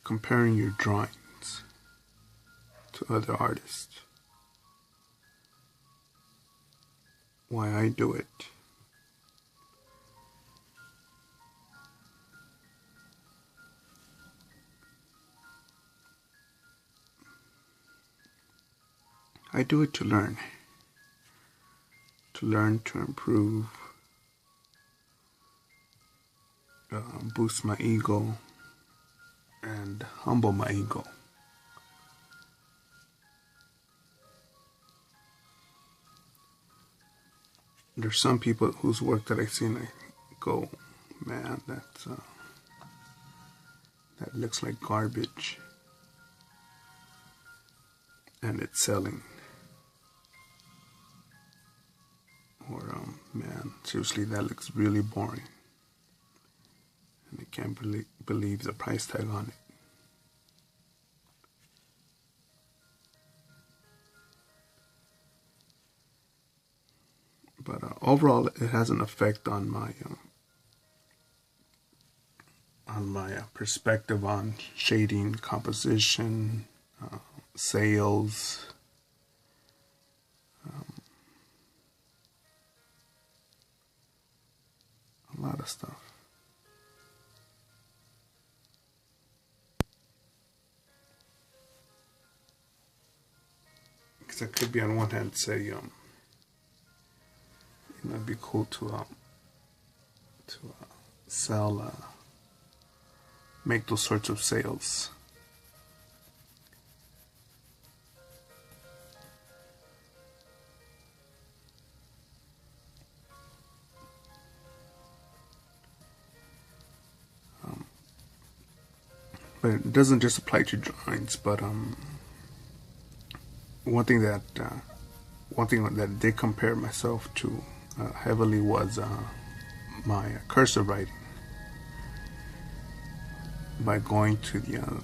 comparing your drawings to other artists. Why I do it. I do it to learn, to improve, boost my ego, and humble my ego. There's some people whose work that I see and I go, man, that looks like garbage, and it's selling. Or, man, seriously, that looks really boring. And I can't believe the price tag on it. But overall, it has an effect on my perspective on shading, composition, sales. A lot of stuff. Because it could be on one hand say, it'd be cool to sell, make those sorts of sales. But it doesn't just apply to drawings. But one thing that did compare myself to heavily was my cursive writing. By going to the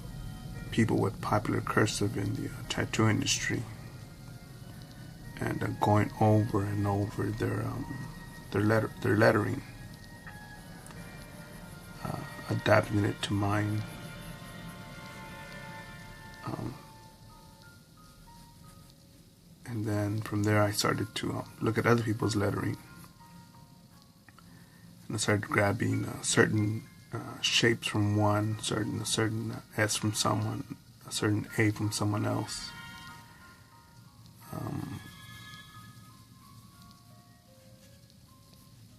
people with popular cursive in the tattoo industry and going over and over their lettering, adapting it to mine. And then from there I started to look at other people's lettering, and I started grabbing certain shapes from one, a certain S from someone, a certain A from someone else.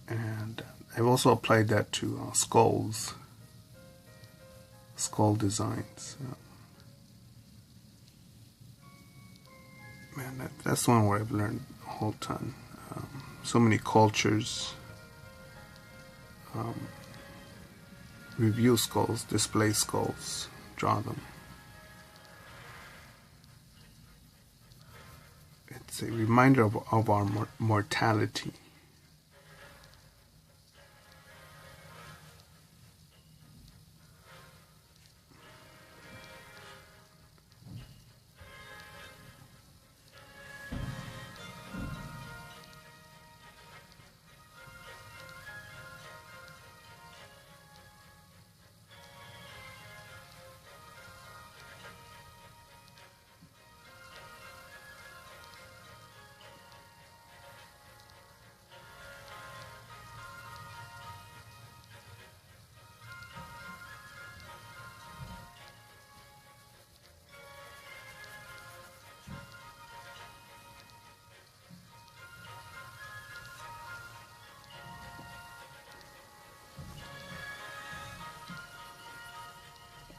And I've also applied that to skull designs. Man, that's one where I've learned a whole ton. So many cultures review skulls, display skulls, draw them. It's a reminder of our mortality.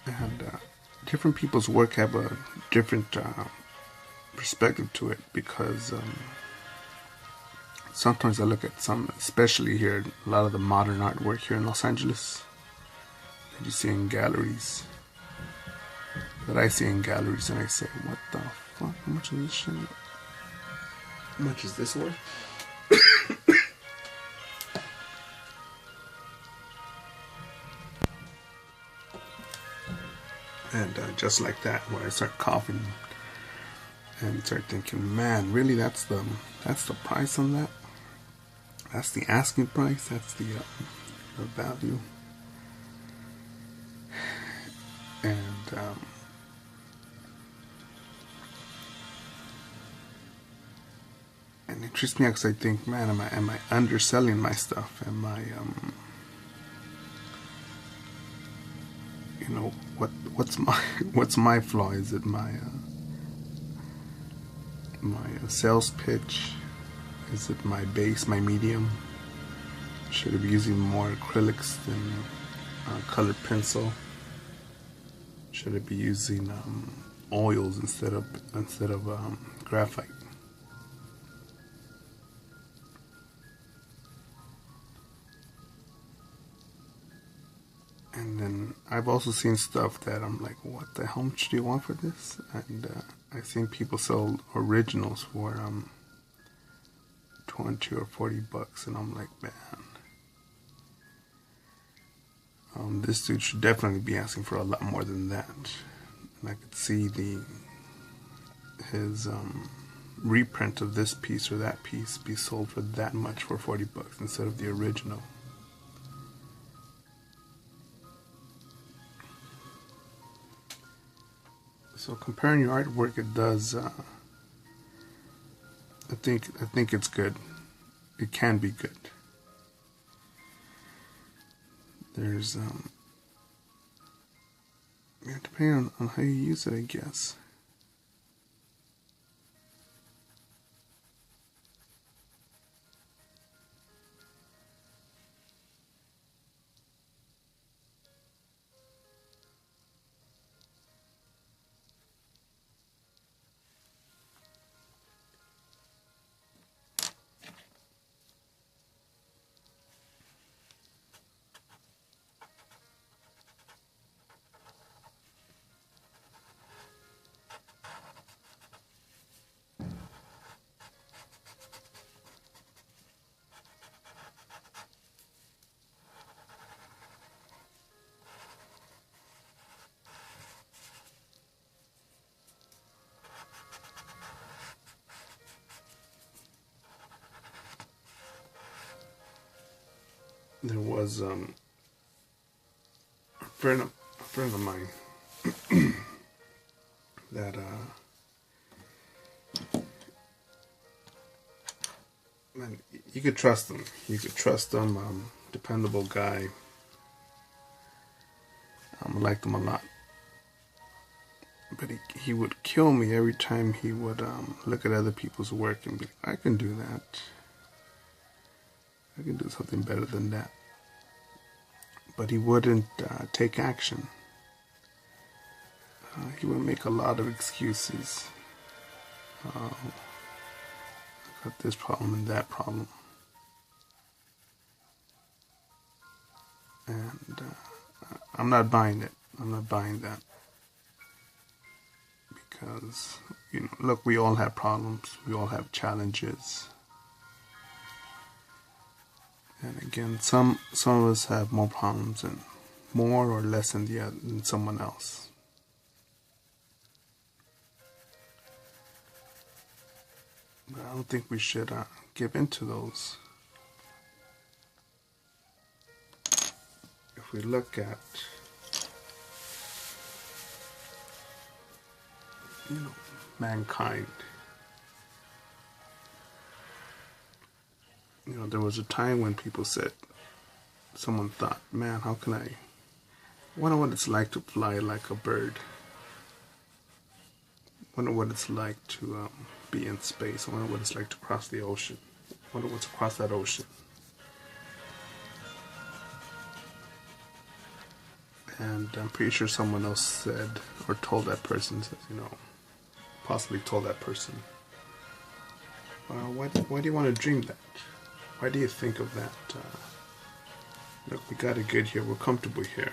And different people's work have a different perspective to it, because sometimes I look at some, especially here, a lot of the modern artwork here in Los Angeles that you see in galleries, and I say, what the fuck, how much is this shit? How much is this worth? And just like that, when I start coughing and start thinking, man, really, that's the price on that? That's the asking price? That's the value? And and it trips me out because I think, man, am I underselling my stuff? Am I you know, what's my what's my flaw? Is it my sales pitch? Is it my base, my medium? Should I be using more acrylics than colored pencil? Should I be using oils instead of graphite? And then I've also seen stuff that I'm like, what the hell much do you want for this? And I've seen people sell originals for 20 or 40 bucks, and I'm like, man, this dude should definitely be asking for a lot more than that. And I could see his reprint of this piece or that piece be sold for that much for 40 bucks instead of the original. So comparing your artwork, it does. I think it's good. It can be good. There's yeah, depending on how you use it, I guess. There was a friend of mine that man, you could trust him. You could trust him. Dependable guy. I liked him a lot. But he would kill me every time he would look at other people's work and be like, I can do that. I can do something better than that. But he wouldn't take action. He would make a lot of excuses. I got this problem and that problem. And I'm not buying it. I'm not buying that. Because, you know, look, we all have problems. We all have challenges. And again, some of us have more problems and more or less than someone else. But I don't think we should give in to those. If we look at, you know, mankind, you know, there was a time when someone thought, man, I wonder what it's like to fly like a bird. Wonder what it's like to be in space. I wonder what it's like to cross the ocean. Wonder what's across that ocean. And I'm pretty sure someone else said or told that person, you know, possibly told that person, why do you want to dream that? Why do you think of that? Look, we got it good here. We're comfortable here.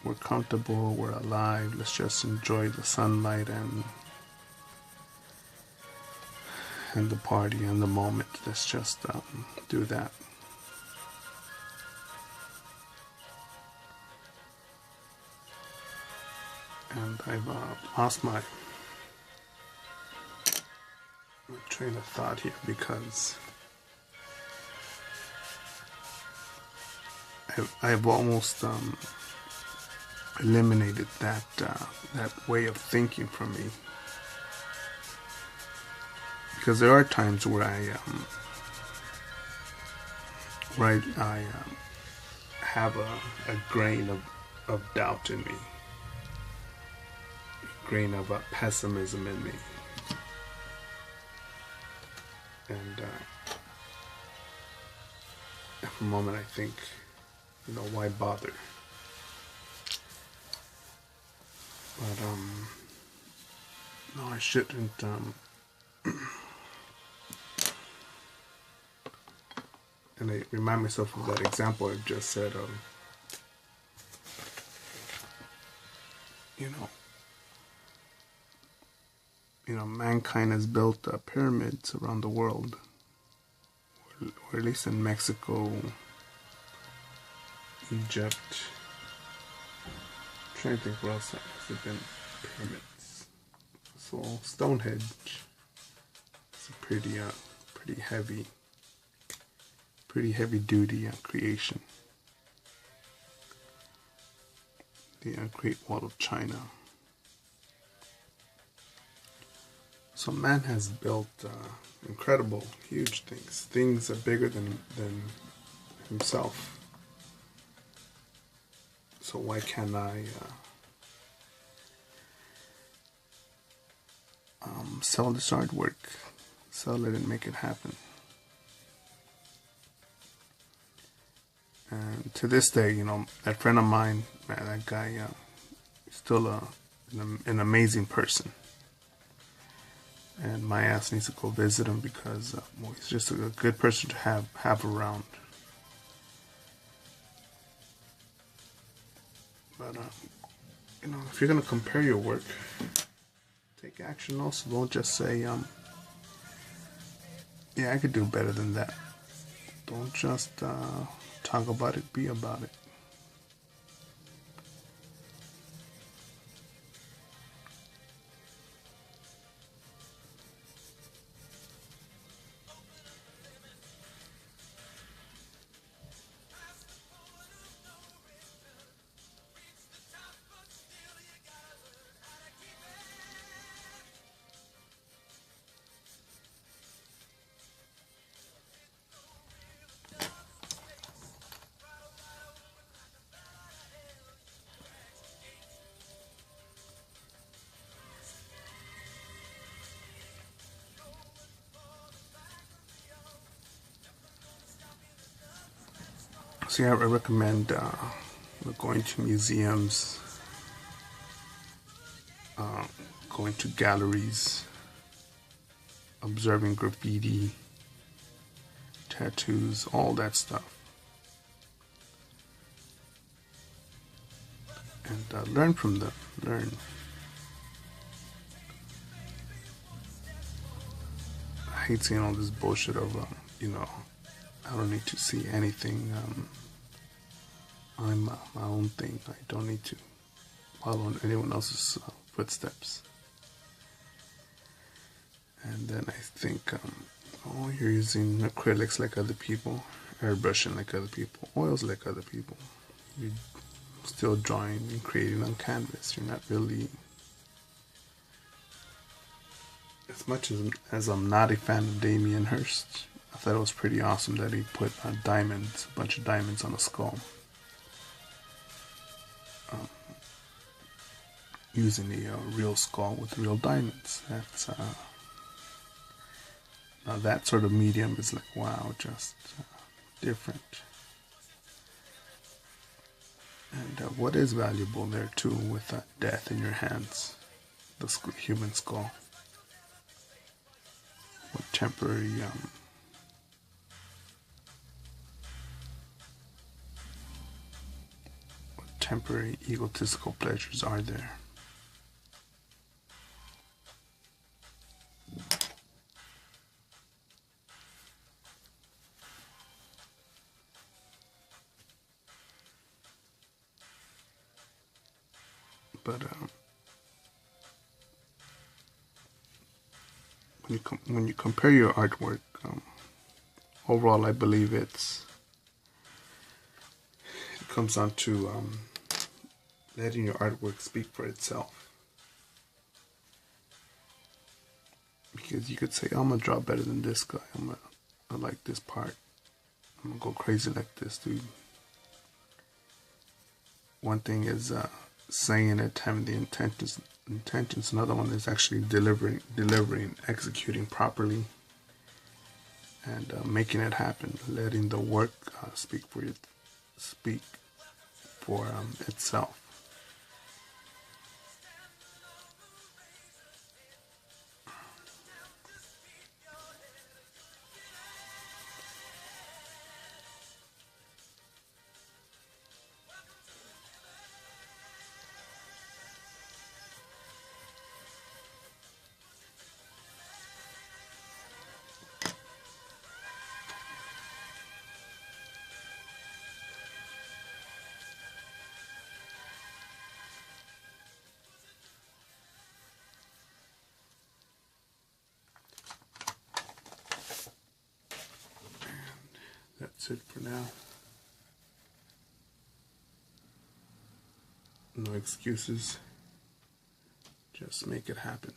We're comfortable. We're alive. Let's just enjoy the sunlight and the party and the moment. Let's just do that. And I've lost my train of thought here because I've almost eliminated that way of thinking from me, because there are times where I have a grain of doubt in me, a grain of pessimism in me, and for a moment I think, why bother? But no, I shouldn't. And I remind myself of that example I just said. Mankind has built pyramids around the world, or at least in Mexico, Egypt. I'm trying to think where else has there been pyramids. So Stonehenge is a pretty heavy duty creation. The Great Wall of China. So man has built incredible, huge things. Things are bigger than himself. So why can't I sell this artwork, sell it and make it happen? And to this day, that friend of mine, man, that guy is still an amazing person. And my ass needs to go visit him because he's just a good person to have around. But if you're gonna compare your work, take action. Also, don't just say, "Yeah, I could do better than that." Don't just talk about it. Be about it. So yeah, I recommend going to museums, going to galleries, observing graffiti, tattoos, all that stuff. And learn from them. Learn. I hate seeing all this bullshit of, I don't need to see anything. I'm my own thing. I don't need to follow anyone else's footsteps. And then I think, you're using acrylics like other people, airbrushing like other people, oils like other people. You're still drawing and creating on canvas. You're not really, as much as I'm not a fan of Damien Hirst, I thought it was pretty awesome that he put diamonds, a bunch of diamonds on a skull. Using a real skull with real diamonds. That's now that sort of medium is like, wow, just different. And what is valuable there too, with death in your hands, the human skull. What temporary egotistical pleasures are there? But when you compare your artwork, overall, I believe it comes down to letting your artwork speak for itself. Because you could say, I'm gonna draw better than this guy. I like this part. I'm gonna go crazy like this dude. One thing is saying it, having the intentions. Another one is actually delivering, executing properly, and making it happen. Letting the work speak for itself. That's it for now. No excuses. Just make it happen.